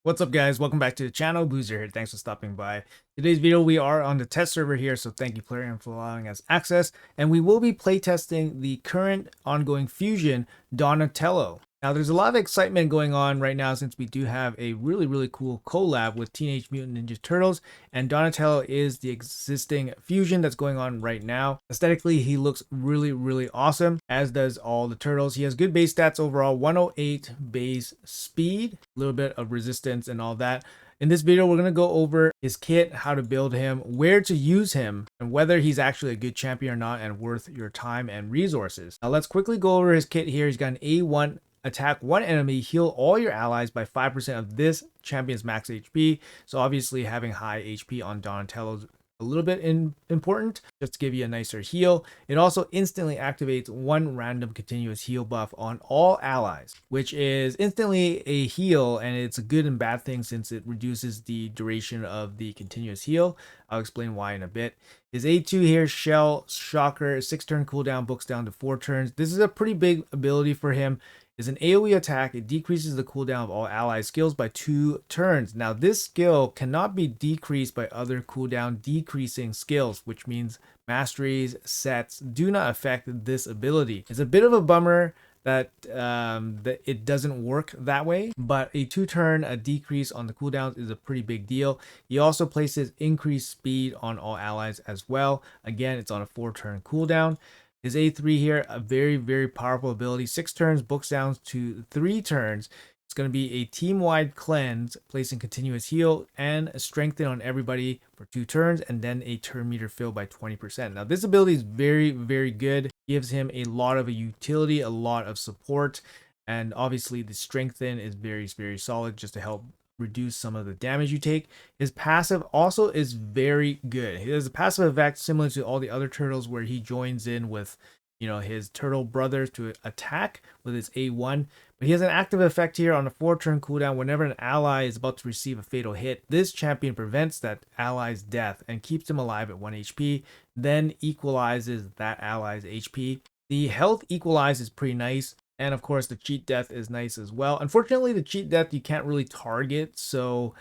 What's up, guys? Welcome back to the channel. Boozer here. Thanks for stopping by. Today's video, we are on the test server here, so thank you Plarium for allowing us access, and we will be playtesting the current ongoing fusion, Donatello. Now, there's a lot of excitement going on right now since we do have a really cool collab with Teenage Mutant Ninja Turtles, and Donatello is the existing fusion that's going on right now. Aesthetically, he looks really awesome, as does all the turtles. He has good base stats overall, 108 base speed, a little bit of resistance and all that. In this video, we're going to go over his kit, how to build him, where to use him, and whether he's actually a good champion or not and worth your time and resources. Now, let's quickly go over his kit here. He's got an A1 attack one enemy, heal all your allies by 5% of this champion's max HP. So obviously having high HP on Donatello's a little bit important, just to give you a nicer heal. It also instantly activates one random continuous heal buff on all allies, which is instantly a heal, and it's a good and bad thing since it reduces the duration of the continuous heal. I'll explain why in a bit. His A2 here, Shell Shocker, 6-turn cooldown, books down to 4 turns. This is a pretty big ability for him. Is an AoE attack. It decreases the cooldown of all allied skills by 2 turns. Now, this skill cannot be decreased by other cooldown decreasing skills, which means masteries, sets do not affect this ability. It's a bit of a bummer that it doesn't work that way, but a 2-turn decrease on the cooldowns is a pretty big deal. He also places increased speed on all allies as well. Again, it's on a 4-turn cooldown. His A3 here, a very powerful ability. 6 turns, books down to 3 turns. It's going to be a team-wide cleanse, placing continuous heal and strengthen on everybody for 2 turns, and then a turn meter fill by 20%. Now, this ability is very good. Gives him a lot of utility, a lot of support, and obviously the strengthen is very solid just to help reduce some of the damage you take. His passive also is very good. He has a passive effect similar to all the other turtles where he joins in with, you know, his turtle brothers to attack with his A1. But he has an active effect here on a 4-turn cooldown. Whenever an ally is about to receive a fatal hit, this champion prevents that ally's death and keeps him alive at 1 HP, then equalizes that ally's HP. The health equalize is pretty nice. And of course, the cheat death is nice as well. Unfortunately, the cheat death you can't really target, so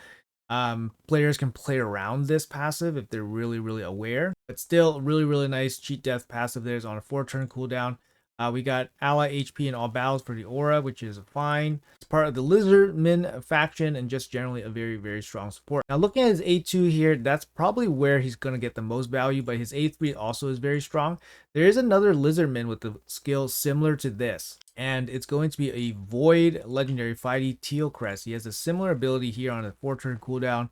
players can play around this passive if they're really aware. But still, really nice cheat death passive. There's on a 4-turn cooldown. We got ally HP in all battles for the aura, which is fine. It's part of the Lizardman faction and just generally a very strong support. Now, looking at his A2 here, that's probably where he's going to get the most value, but his A3 also is very strong. There is another Lizardman with the skill similar to this, and it's going to be a Void Legendary Fighty Teal Crest. He has a similar ability here on a 4-turn cooldown.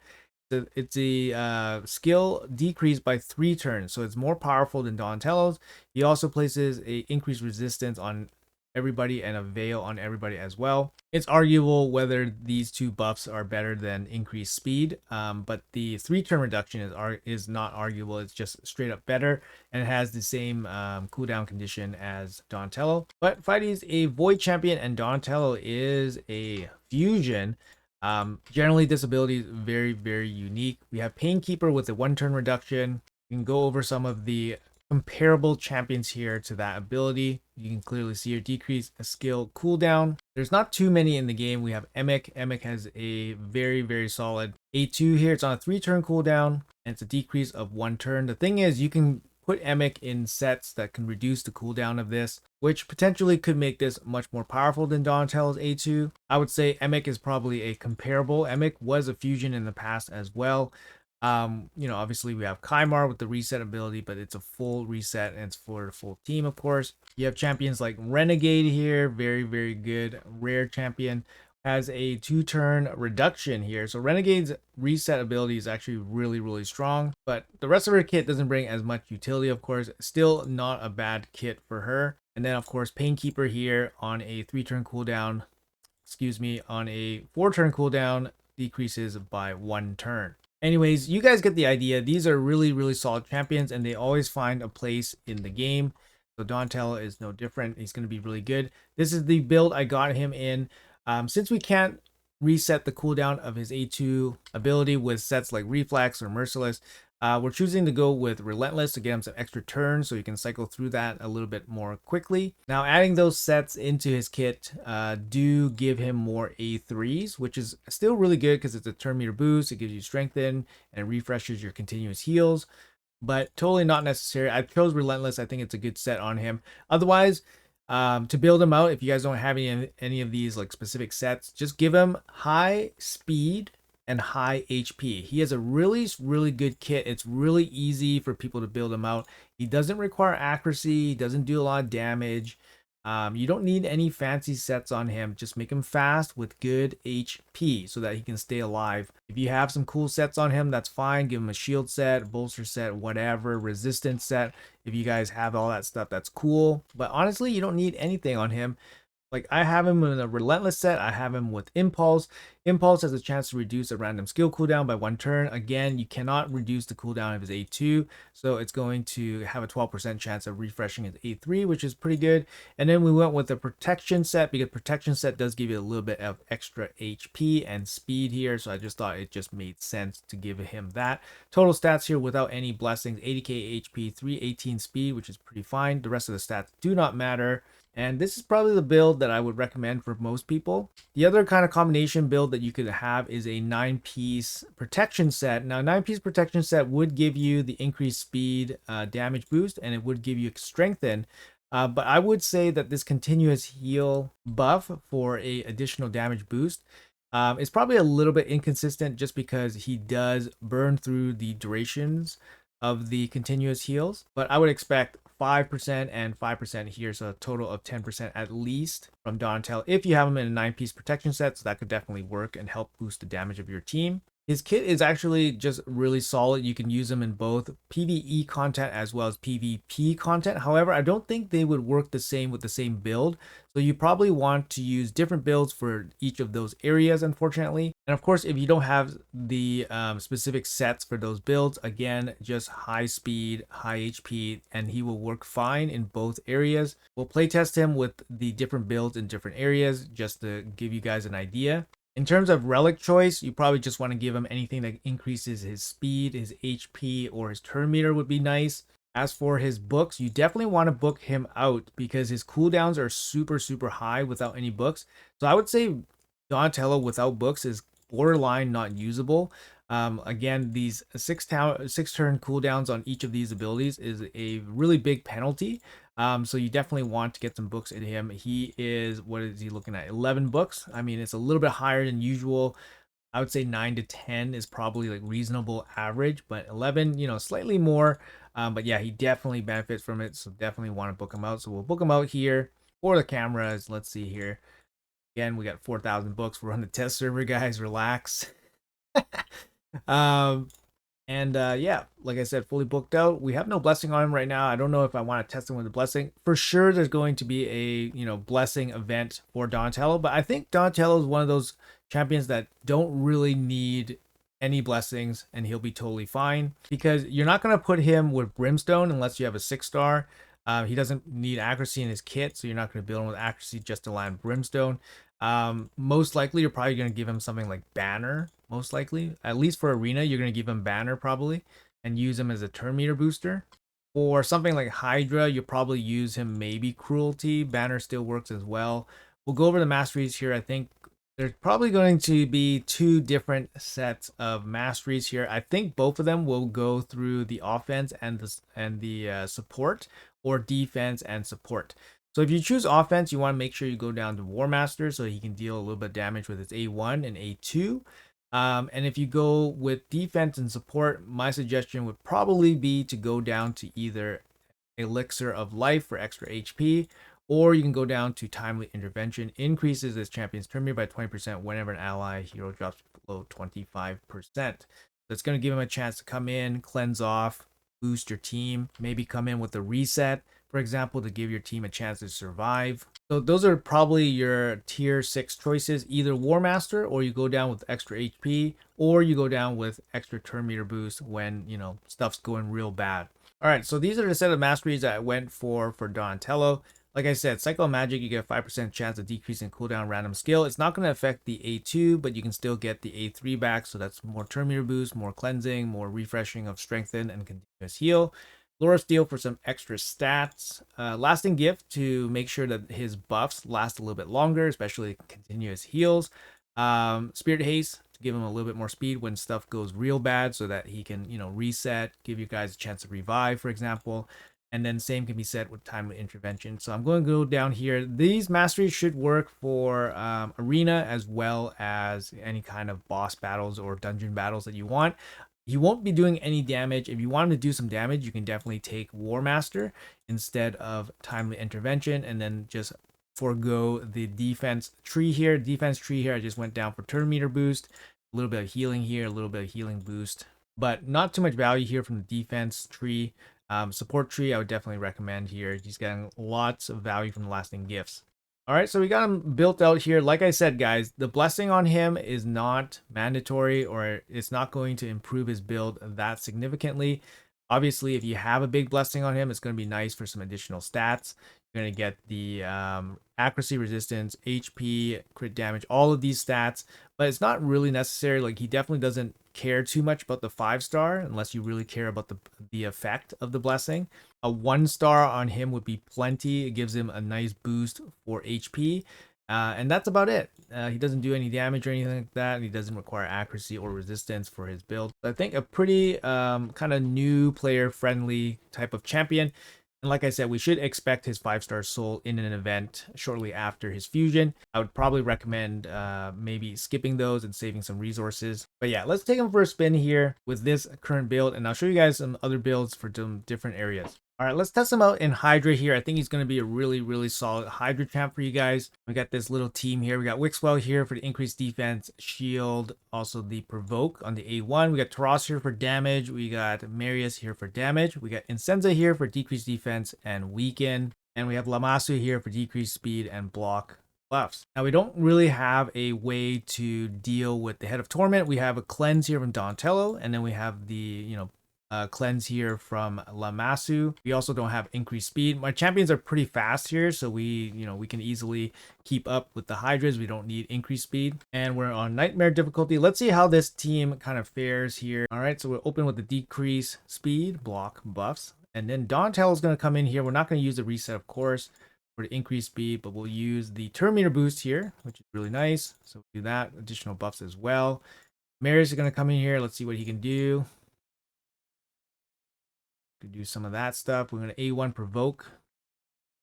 It's a skill decreased by 3 turns, so it's more powerful than Donatello's. He also places a increased resistance on everybody and a veil on everybody as well. It's arguable whether these two buffs are better than increased speed, but the 3-turn reduction is not arguable. It's just straight up better, and it has the same cooldown condition as Donatello. But Fighty is a Void champion and Donatello is a fusion. Generally, this ability is very unique. We have Painkeeper with a 1-turn reduction. You can go over some of the comparable champions here to that ability. You can clearly see your decrease a skill cooldown. There's not too many in the game. We have Emic. Emic has a very solid A2 here. It's on a 3-turn cooldown, and it's a decrease of 1 turn. The thing is, you can put Emic in sets that can reduce the cooldown of this, which potentially could make this much more powerful than Donatello's A2. I would say Emic is probably a comparable. Emic was a fusion in the past as well. You know, obviously we have Kymar with the reset ability, but it's a full reset and it's for the full team, of course. You have champions like Renegade here, very good rare champion. Has a 2-turn reduction here. So Renegade's reset ability is actually really strong, but the rest of her kit doesn't bring as much utility, of course. Still not a bad kit for her. And then, of course, Painkeeper here on a 3-turn cooldown, on a 4-turn cooldown, decreases by 1 turn. Anyways, you guys get the idea. These are really solid champions, and they always find a place in the game. So Donatello is no different. He's going to be really good. This is the build I got him in. Since we can't reset the cooldown of his A2 ability with sets like Reflex or Merciless, We're choosing to go with Relentless to get him some extra turns so he can cycle through that a little bit more quickly. Now, adding those sets into his kit do give him more A3s, which is still really good because it's a turn meter boost. It gives you strengthen and refreshes your continuous heals, but totally not necessary. I chose Relentless. I think it's a good set on him. Otherwise, to build him out, if you guys don't have any of these like specific sets, just give him high speed and high HP. He has a really good kit. It's really easy for people to build him out. He doesn't require accuracy. He doesn't do a lot of damage. You don't need any fancy sets on him. Just make him fast with good HP so that he can stay alive. If you have some cool sets on him, that's fine. Give him a shield set, bolster set, whatever, resistance set. If you guys have all that stuff, that's cool. But honestly, you don't need anything on him. Like I have him in a Relentless set. I have him with Impulse. Impulse has a chance to reduce a random skill cooldown by 1 turn. Again, you cannot reduce the cooldown of his A2, so it's going to have a 12% chance of refreshing his A3, which is pretty good. And then we went with the Protection set because Protection set does give you a little bit of extra HP and speed here, so I just thought it just made sense to give him that. Total stats here without any blessings: 80k HP, 318 speed, which is pretty fine. The rest of the stats do not matter. And this is probably the build that I would recommend for most people. The other kind of combination build that you could have is a 9-piece protection set. Now, 9-piece protection set would give you the increased speed damage boost, and it would give you strengthen. But I would say that this continuous heal buff for a additional damage boost is probably a little bit inconsistent just because he does burn through the durations of the continuous heals. But I would expect 5% and 5% here, so a total of 10% at least from Donatello if you have him in a 9-piece protection set, so that could definitely work and help boost the damage of your team. His kit is actually just really solid. You can use them in both PvE content as well as PvP content. However, I don't think they would work the same with the same build. So you probably want to use different builds for each of those areas, unfortunately. And of course, if you don't have the specific sets for those builds, again, just high speed, high HP, and he will work fine in both areas. We'll playtest him with the different builds in different areas just to give you guys an idea. In terms of relic choice, you probably just want to give him anything that increases his speed, his HP, or his turn meter would be nice. As for his books, you definitely want to book him out because his cooldowns are super high without any books. So I would say Donatello without books is borderline not usable. Again, these 6-turn cooldowns on each of these abilities is a really big penalty. So you definitely want to get some books in him. He is, what is he looking at? 11 books. I mean, it's a little bit higher than usual. I would say 9 to 10 is probably like reasonable average, but 11, slightly more. But yeah, he definitely benefits from it. So definitely want to book him out. So we'll book him out here for the cameras. Let's see here. Again, we got 4,000 books. We're on the test server, guys. Relax. Yeah, like I said, fully booked out. We have no blessing on him right now. I don't know if I want to test him with a blessing. For sure, there's going to be a blessing event for Donatello, but I think Donatello is one of those champions that don't really need any blessings, and he'll be totally fine because you're not going to put him with Brimstone unless you have a 6-star. He doesn't need accuracy in his kit, so you're not going to build him with accuracy just to land Brimstone. Most likely, you're probably going to give him something like Banner. Most likely, at least for Arena, you're going to give him Banner probably and use him as a turn meter booster. For something like Hydra, you'll probably use him maybe Cruelty. Banner still works as well. We'll go over the masteries here. I think there's probably going to be 2 different sets of masteries here. I think both of them will go through the offense and the support, or defense and support. So if you choose offense, you want to make sure you go down to War Master so he can deal a little bit of damage with his A1 and A2. And if you go with defense and support, my suggestion would probably be to go down to either Elixir of Life for extra HP, or you can go down to Timely Intervention. Increases this champion's turn meter by 20% whenever an ally hero drops below 25%. That's going to give him a chance to come in, cleanse off, boost your team, maybe come in with a reset, for example, to give your team a chance to survive. So those are probably your tier 6 choices, either War Master, or you go down with extra HP, or you go down with extra turn meter boost when, stuff's going real bad. All right, so these are the set of masteries that I went for Donatello. Like I said, Cycle of Magic, you get a 5% chance of decreasing cooldown random skill. It's not going to affect the A2, but you can still get the A3 back. So that's more turn meter boost, more cleansing, more refreshing of strengthen and continuous heal. Lure of Steel for some extra stats. Lasting Gift to make sure that his buffs last a little bit longer, especially continuous heals. Spirit Haste to give him a little bit more speed when stuff goes real bad so that he can, reset, give you guys a chance to revive, for example. And then same can be said with timely intervention. So I'm going to go down here. These masteries should work for arena as well as any kind of boss battles or dungeon battles that you want. He won't be doing any damage. If you want him to do some damage, you can definitely take War Master instead of timely intervention, and then just forego the defense tree here. Defense tree here, I just went down for turn meter boost, a little bit of healing here, a little bit of healing boost, but not too much value here from the defense tree. Support tree, I would definitely recommend here. He's getting lots of value from the lasting gifts. All right, so we got him built out here. Like I said, guys, the blessing on him is not mandatory, or it's not going to improve his build that significantly. Obviously, if you have a big blessing on him, it's going to be nice for some additional stats. You're going to get the accuracy, resistance, HP, crit damage, all of these stats, but it's not really necessary. Like, he definitely doesn't care too much about the 5-star unless you really care about the effect of the blessing. A 1-star on him would be plenty. It gives him a nice boost for HP. And that's about it. He doesn't do any damage or anything like that, and he doesn't require accuracy or resistance for his build. I think a pretty kind of new player friendly type of champion. And like I said, we should expect his 5-star soul in an event shortly after his fusion. I would probably recommend maybe skipping those and saving some resources. But yeah, let's take him for a spin here with this current build, and I'll show you guys some other builds for some different areas. All right, let's test him out in Hydra here. I think he's going to be a really, really solid Hydra champ for you guys. We got this little team here. We got Wixwell here for the increased defense, shield, also the provoke on the A1. We got Taras here for damage. We got Marius here for damage. We got Incenza here for decreased defense and weaken. And we have Lamasu here for decreased speed and block buffs. Now, we don't really have a way to deal with the Head of Torment. We have a cleanse here from Donatello, and then we have the, cleanse here from Lamasu. We also don't have increased speed. My champions are pretty fast here, so we can easily keep up with the Hydras. We don't need increased speed. And we're on Nightmare difficulty. Let's see how this team kind of fares here. All right, so we'll open with the decrease speed, block, buffs. And then Donatello is going to come in here. We're not going to use the reset, of course, for the increased speed, but we'll use the turn meter boost here, which is really nice. So we'll do that. Additional buffs as well. Marius is going to come in here. Let's see what he can do. Could do some of that stuff. We're going to A1 provoke.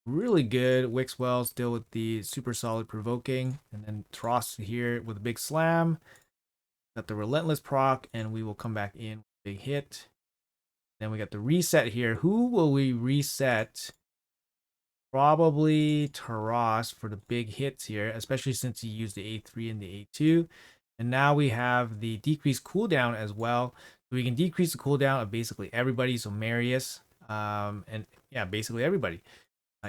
Really good. Wixwell still with the super solid provoking. And then Tross here with a big slam. Got the relentless proc, and we will come back in with a big hit. Then we got the reset here. Who will we reset? Probably Taras for the big hits here, especially since he used the A3 and the A2. And now we have the decreased cooldown as well. So we can decrease the cooldown of basically everybody. So Marius, and yeah, basically everybody.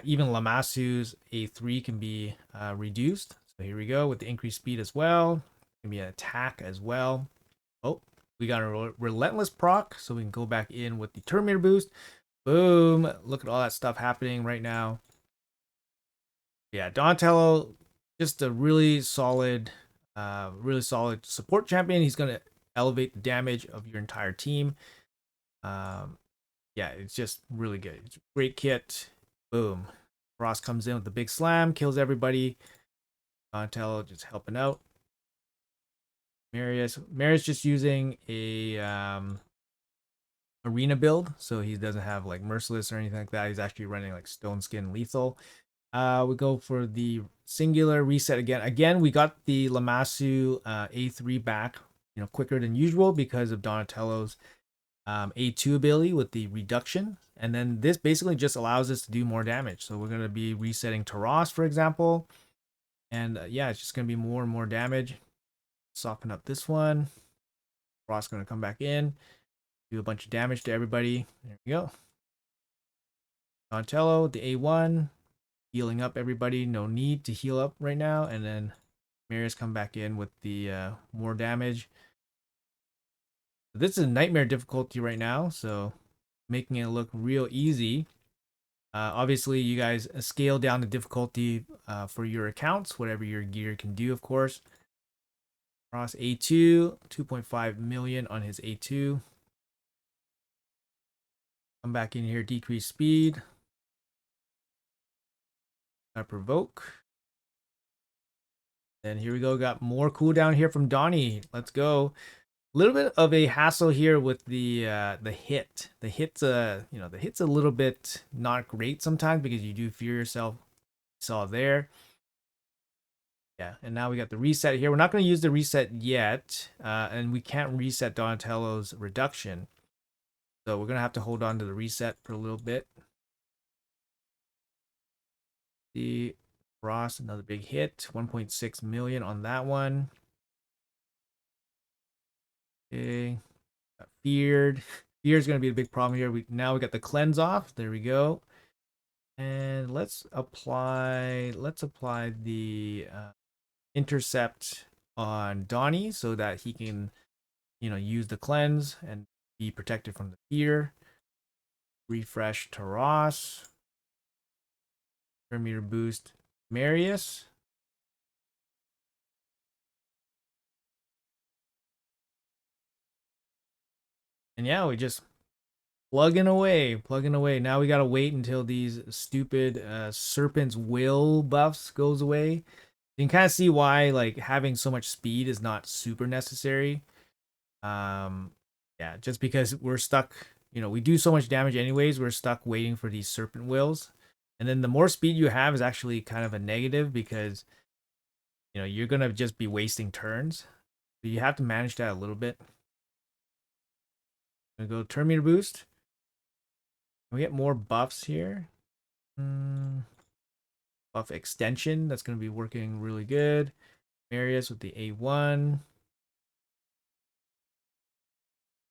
Even Lamasu's A3 can be reduced. So here we go with the increased speed as well. Can be an attack as well. Oh, we got a relentless proc, so we can go back in with the turn meter boost. Boom! Look at all that stuff happening right now. Yeah, Donatello, just a really solid support champion. He's gonna elevate the damage of your entire team. Yeah, it's just really good. It's a great kit. Boom. Ross comes in with the big slam, kills everybody. Donatello just helping out. Marius just using a arena build, so he doesn't have like merciless or anything like that. He's actually running like stone skin lethal. We go for the singular reset again. Again, we got the Lamasu A3 back, quicker than usual because of Donatello's A2 ability with the reduction. And then this basically just allows us to do more damage. So we're going to be resetting Taras, for example. And yeah, it's just going to be more and more damage. Soften up this one. Taras going to come back in, do a bunch of damage to everybody. There we go. Donatello, the A1, healing up everybody. No need to heal up right now. And then Marius come back in with the more damage. This is nightmare difficulty right now, so making it look real easy. Obviously, you guys scale down the difficulty for your accounts, whatever your gear can do, of course. Ross A2, 2.5 million on his A2. Come back in here, decrease speed. Provoke. And here we go. Got more cooldown here from Donnie. Let's go. A little bit of a hassle here with the hit. The hit's the hit's a little bit not great sometimes because you do fear yourself. Saw there. Yeah, and now we got the reset here. We're not going to use the reset yet, and we can't reset Donatello's reduction. So we're going to have to hold on to the reset for a little bit. The Ross, another big hit. 1.6 million on that one. Okay. Got feared. Fear is going to be a big problem here. Now we got the cleanse off. There we go. And let's apply the intercept on Donnie so that he can, use the cleanse and be protected from the fear. Refresh Taras. Turn meter boost Marius. And yeah, we just plugging away. Now we gotta wait until these stupid Serpent's Will buffs goes away. You can kind of see why like having so much speed is not super necessary. Yeah, just because we're stuck, we do so much damage anyways, we're stuck waiting for these Serpent Wills. And then the more speed you have is actually kind of a negative because you're gonna just be wasting turns. So you have to manage that a little bit. I'm gonna go turn meter boost. We get more buffs here. Buff extension, that's going to be working really good. Marius with the A1.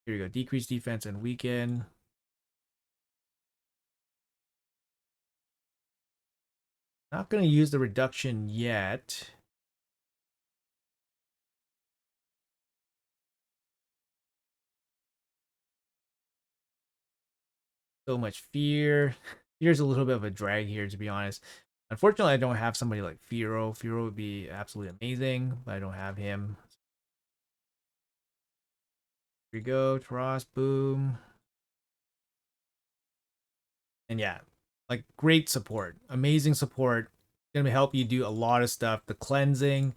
Here we go, decrease defense and weaken. Not going to use the reduction yet. So much fear. Fear's a little bit of a drag here, to be honest. Unfortunately, I don't have somebody like Firo. Firo would be absolutely amazing, but I don't have him. Here we go, Taras, boom. And yeah, like great support, amazing support. Gonna help you do a lot of stuff. The cleansing,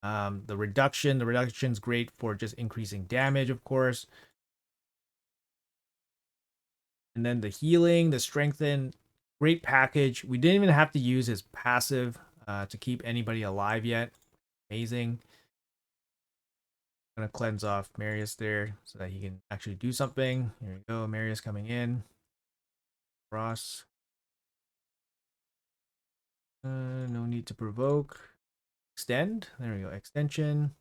the reduction's great for just increasing damage, of course. And then the healing, the strengthen, great package. We didn't even have to use his passive to keep anybody alive yet. Amazing. Gonna cleanse off Marius there so that he can actually do something. Here we go, Marius coming in. Ross. No need to provoke. Extend. There we go, extension.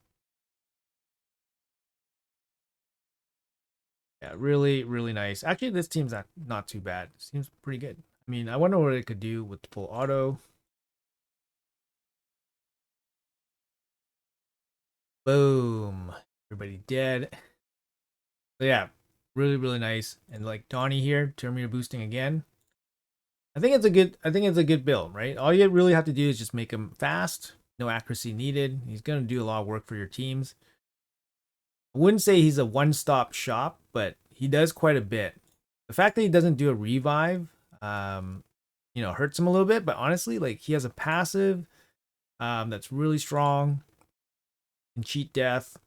Yeah, really, really nice. Actually, this team's not too bad. It seems pretty good. I mean, I wonder what it could do with full auto. Boom. Everybody dead. So yeah, really, really nice. And like Donnie here, Terminator boosting again. I think it's a good build, right? All you really have to do is just make him fast, no accuracy needed. He's gonna do a lot of work for your teams. I wouldn't say he's a one-stop shop, but he does quite a bit. The fact that he doesn't do a revive, hurts him a little bit. But honestly, like he has a passive that's really strong, and cheat death,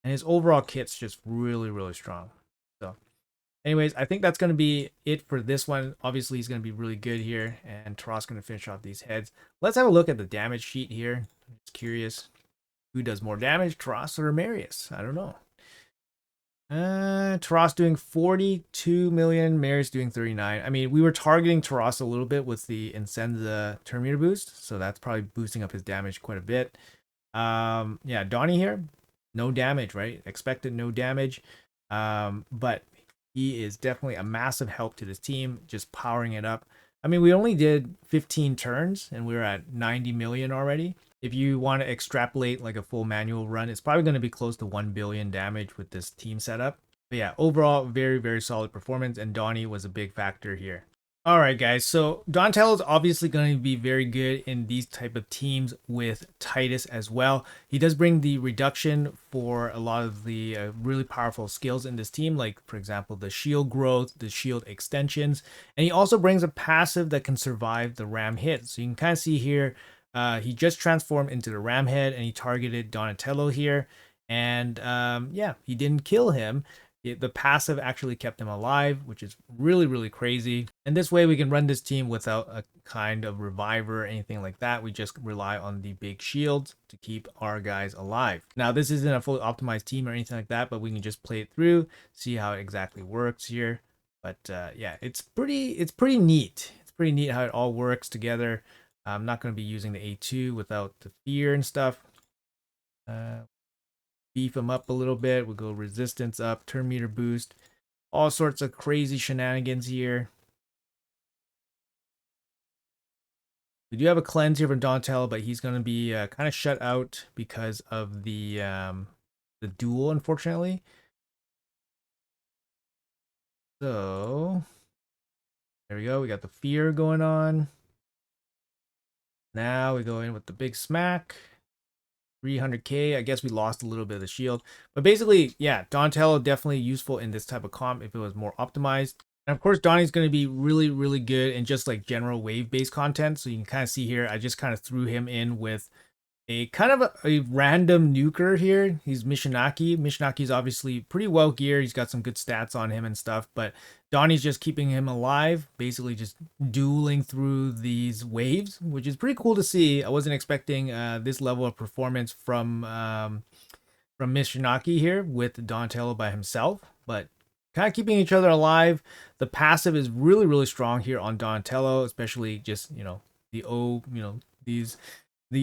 and his overall kit's just really, really strong. So, anyways, I think that's going to be it for this one. Obviously, he's going to be really good here, and Taras going to finish off these heads. Let's have a look at the damage sheet here. I'm just curious who does more damage, Taras or Marius? I don't know. Taras doing 42 million, Marius doing 39. I mean, we were targeting Taras a little bit with the Incenza Terminator boost, so that's probably boosting up his damage quite a bit. Yeah, Donnie here, no damage, right? Expected no damage. But he is definitely a massive help to this team, just powering it up. I mean, we only did 15 turns and we're at 90 million already. If you want to extrapolate like a full manual run, it's probably going to be close to 1 billion damage with this team setup. But yeah, overall, very, very solid performance, and Donnie was a big factor here. All right, guys. So Donatello is obviously going to be very good in these type of teams with Titus as well. He does bring the reduction for a lot of the really powerful skills in this team, like for example the shield growth, the shield extensions, and he also brings a passive that can survive the ram hit. So you can kind of see here, he just transformed into the ram head and he targeted Donatello here, and yeah, he didn't kill him. The passive actually kept him alive, which is really, really crazy. And this way we can run this team without a kind of reviver or anything like that. We just rely on the big shields to keep our guys alive. Now, this isn't a fully optimized team or anything like that, but we can just play it through, see how it exactly works here. But yeah, it's pretty neat. It's pretty neat how it all works together. I'm not going to be using the A2 without the fear and stuff. Beef them up a little bit. We'll go resistance up, turn meter boost, all sorts of crazy shenanigans here. We do have a cleanse here from Donatello, but he's going to be kind of shut out because of the duel, unfortunately. So there we go. We got the fear going on. Now we go in with the big smack. 300k. I guess we lost a little bit of the shield. But basically, yeah, Donatello definitely useful in this type of comp if it was more optimized. And of course, Donnie's going to be really, really good in just like general wave-based content. So you can kind of see here, I just kind of threw him in with a kind of a random nuker here. He's Mishinaki. Mishinaki's obviously pretty well geared. He's got some good stats on him and stuff, but Donnie's just keeping him alive, basically just dueling through these waves, which is pretty cool to see. I wasn't expecting this level of performance from Mishinaki here with Donatello by himself, but kind of keeping each other alive. The passive is really, really strong here on Donatello, especially just, the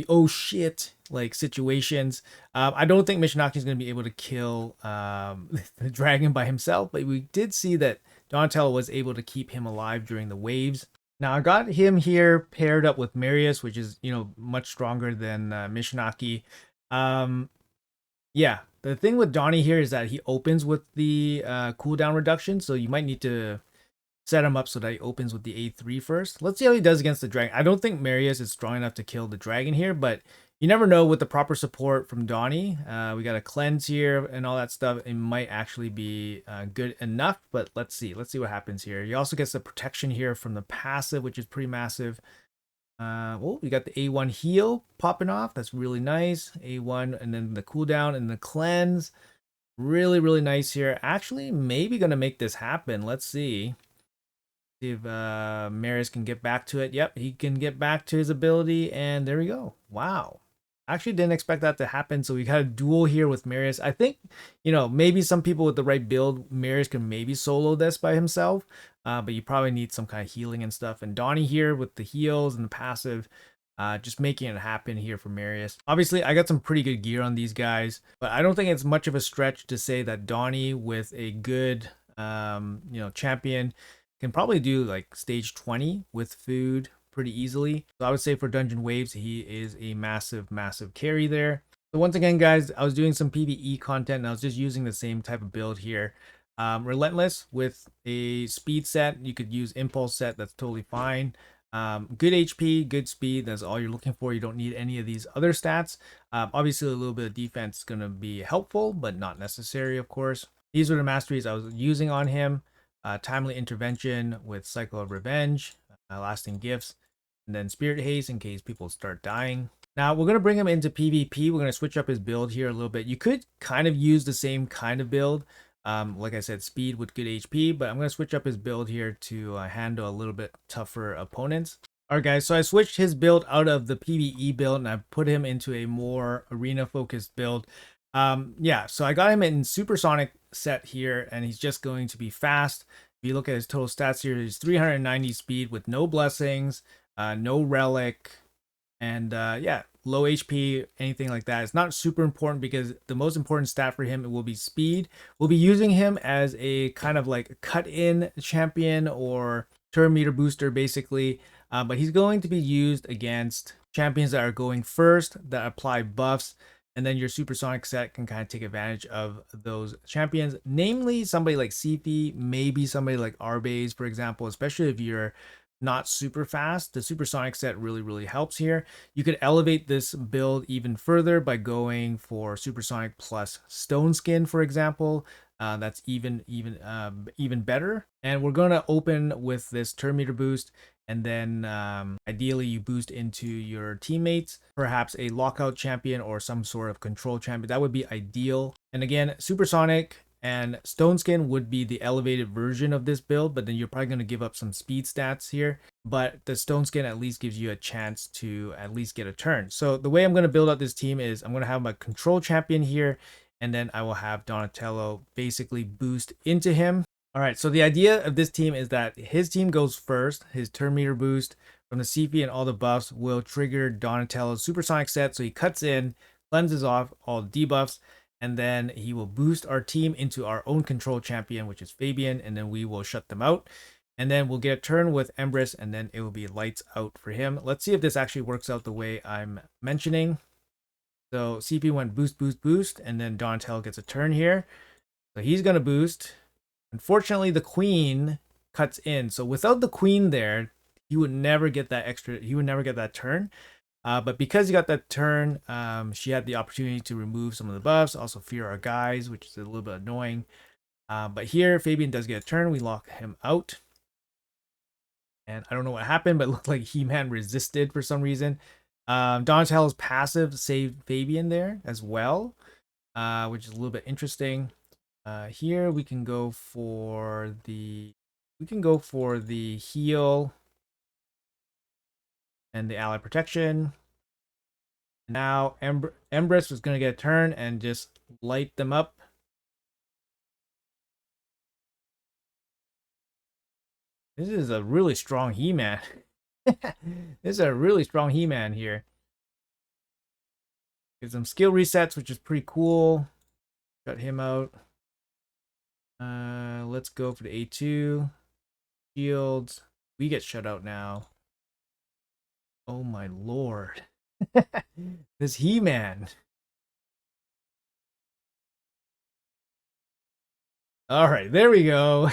oh shit like situations. I don't think Mishinaki is going to be able to kill the dragon by himself, but we did see that Donatello was able to keep him alive during the waves. Now I got him here paired up with Marius, which is much stronger than Mishinaki. Um, yeah, the thing with Donnie here is that he opens with the cooldown reduction, so you might need to set him up so that he opens with the A3 first. Let's see how he does against the dragon. I don't think Marius is strong enough to kill the dragon here, but you never know with the proper support from Donnie. We got a cleanse here and all that stuff. It might actually be good enough, but let's see. Let's see what happens here. He also gets the protection here from the passive, which is pretty massive. Oh, we got the A1 heal popping off. That's really nice. A1 and then the cooldown and the cleanse. Really, really nice here. Actually, maybe going to make this happen. Let's see. See if Marius can get back to it. Yep, he can get back to his ability, and there we go. Wow. Actually didn't expect that to happen, so we got a duel here with Marius. I think, maybe some people with the right build, Marius can maybe solo this by himself, but you probably need some kind of healing and stuff. And Donnie here with the heals and the passive, just making it happen here for Marius. Obviously, I got some pretty good gear on these guys, but I don't think it's much of a stretch to say that Donnie with a good, champion can probably do like stage 20 with food pretty easily. So I would say for Dungeon Waves, he is a massive, massive carry there. So once again, guys, I was doing some PvE content and I was just using the same type of build here. Relentless with a speed set. You could use impulse set. That's totally fine. Good HP, good speed. That's all you're looking for. You don't need any of these other stats. Obviously, a little bit of defense is going to be helpful, but not necessary, of course. These were the masteries I was using on him. Timely intervention with cycle of revenge, lasting gifts, and then spirit haste in case people start dying. Now we're going to bring him into PvP. We're going to switch up his build here a little bit. You could kind of use the same kind of build. Like I said, speed with good HP, but I'm going to switch up his build here to handle a little bit tougher opponents. Alright guys, so I switched his build out of the PvE build and I put him into a more arena focused build. Yeah, so I got him in supersonic set here and he's just going to be fast. If you look at his total stats here, he's 390 speed with no blessings, no relic, and yeah, low HP, anything like that. It's not super important because the most important stat for him will be speed. We'll be using him as a kind of like cut-in champion or turn meter booster basically, but he's going to be used against champions that are going first, that apply buffs, and then your supersonic set can kind of take advantage of those champions, namely somebody like Sifi, maybe somebody like Arbase, for example, especially if you're not super fast. The supersonic set really helps here. You could elevate this build even further by going for supersonic plus stone skin, for example. That's even better. And we're going to open with this turn meter boost, and then ideally you boost into your teammates, perhaps a lockout champion or some sort of control champion. That would be ideal. And again, supersonic and stone skin would be the elevated version of this build, but then you're probably going to give up some speed stats here. But the stone skin at least gives you a chance to at least get a turn. So the way I'm going to build out this team is I'm going to have my control champion here, and then I will have Donatello basically boost into him. All right, so the idea of this team is that his team goes first. His turn meter boost from the CP and all the buffs will trigger Donatello's supersonic set, so he cuts in, cleanses off all debuffs, and then he will boost our team into our own control champion, which is Fabian, and then we will shut them out. And then we'll get a turn with Empress, and then it will be lights out for him. Let's see if this actually works out the way I'm mentioning. So CP went boost, boost, boost, and then Donatello gets a turn here. So he's going to boost. Unfortunately, the queen cuts in. So without the queen there, he would never get that turn. But because he got that turn, she had the opportunity to remove some of the buffs, also fear our guys, which is a little bit annoying. But here, Fabian does get a turn. We lock him out. And I don't know what happened, but it looked like He-Man resisted for some reason. Donatello's passive saved Fabian there as well, which is a little bit interesting. Here we can go for the heal and the ally protection. Now Empress was going to get a turn and just light them up. This is a really strong He-Man. This is a really strong He-Man here. Get some skill resets, which is pretty cool. Shut him out. Let's go for the A2. Shields. We get shut out now. Oh my lord. This He-Man. All right, there we go.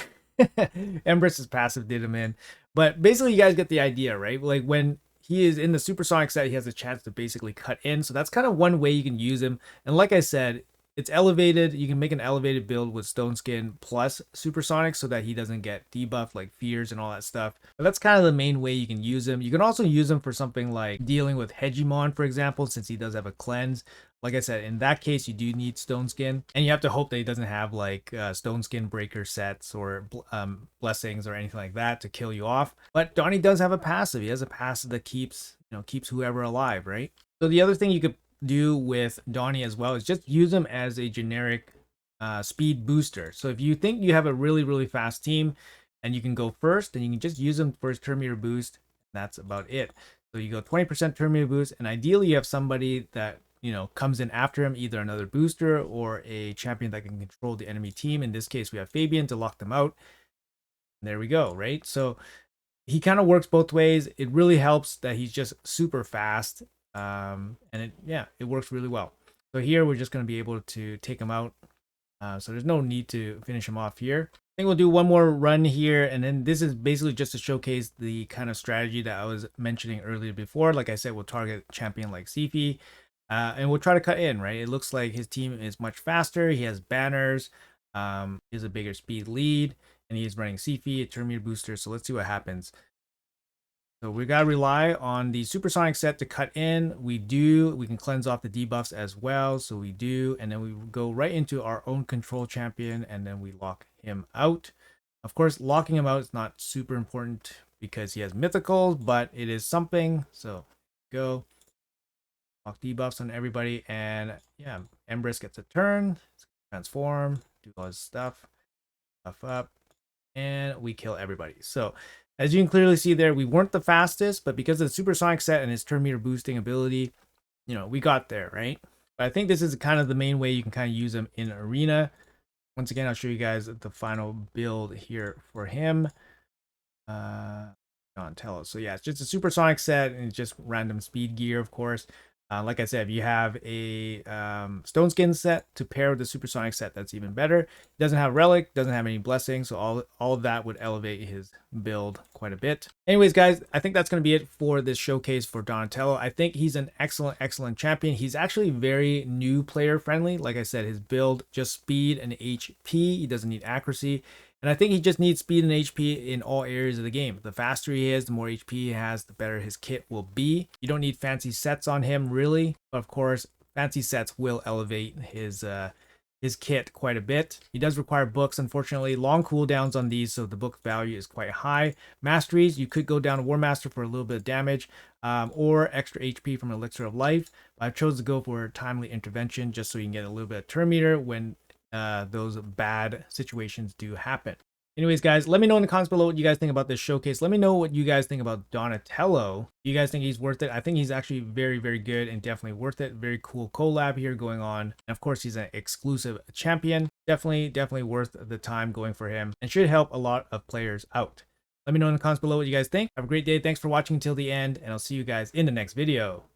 Empress's passive did him in. But basically, you guys get the idea, right? Like when he is in the supersonic set, he has a chance to basically cut in. So that's kind of one way you can use him. And like I said, it's elevated. You can make an elevated build with Stone Skin plus Supersonic so that he doesn't get debuffed like fears and all that stuff. But that's kind of the main way you can use him. You can also use him for something like dealing with Hegemon, for example, since he does have a cleanse. Like I said, in that case, you do need Stone Skin, and you have to hope that he doesn't have like Stone Skin breaker sets or blessings or anything like that to kill you off. But Donnie does have a passive. He has a passive that keeps whoever alive, right? So the other thing you could do with Donnie as well is just use him as a generic speed booster. So if you think you have a really fast team and you can go first, then you can just use him for his turn meter boost. That's about it. So you go 20% turn meter boost, and ideally you have somebody that comes in after him, either another booster or a champion that can control the enemy team. In this case, we have Fabian to lock them out. And there we go, right? So he kind of works both ways. It really helps that he's just super fast. And it works really well. So here we're just going to be able to take him out. So there's no need to finish him off here. I think we'll do one more run here, and then this is basically just to showcase the kind of strategy that I was mentioning earlier before. Like I said, we'll target champion like Sifi, and we'll try to cut in, right? It looks like his team is much faster. He has banners. He has a bigger speed lead, and he's running Sifi, a turn meter booster. So let's see what happens. So we gotta rely on the supersonic set to cut in. We can cleanse off the debuffs as well. So we do, and then we go right into our own control champion, and then we lock him out. Of course, locking him out is not super important because he has mythicals, but it is something. So go lock debuffs on everybody, and yeah, Empress gets a turn, transform, do all his stuff, buff up, and we kill everybody. So as you can clearly see there, we weren't the fastest, but because of the supersonic set and his turn meter boosting ability, we got there, right? But I think this is kind of the main way you can kind of use him in arena. Once again, I'll show you guys the final build here for him. Donatello. So yeah, it's just a supersonic set and it's just random speed gear, of course. Like I said, if you have a Stone Skin set to pair with the Supersonic set, that's even better. He doesn't have Relic, doesn't have any Blessings, so all of that would elevate his build quite a bit. Anyways, guys, I think that's going to be it for this showcase for Donatello. I think he's an excellent champion. He's actually very new player friendly. Like I said, his build, just speed and HP. He doesn't need accuracy. And I think he just needs speed and HP in all areas of the game. The faster he is, the more HP he has, the better his kit will be. You don't need fancy sets on him, really. But of course, fancy sets will elevate his kit quite a bit. He does require books, unfortunately. Long cooldowns on these, so the book value is quite high. Masteries, you could go down to War Master for a little bit of damage, or extra HP from Elixir of Life. But I've chosen to go for Timely Intervention just so you can get a little bit of turn meter when those bad situations do happen. Anyways, guys, let me know in the comments below what you guys think about this showcase. Let me know what you guys think about Donatello. Do you guys think he's worth it? I think he's actually very good and definitely worth it. Very cool collab here going on. And of course, he's an exclusive champion. Definitely worth the time going for him and should help a lot of players out. Let me know in the comments below what you guys think. Have a great day. Thanks for watching until the end, and I'll see you guys in the next video.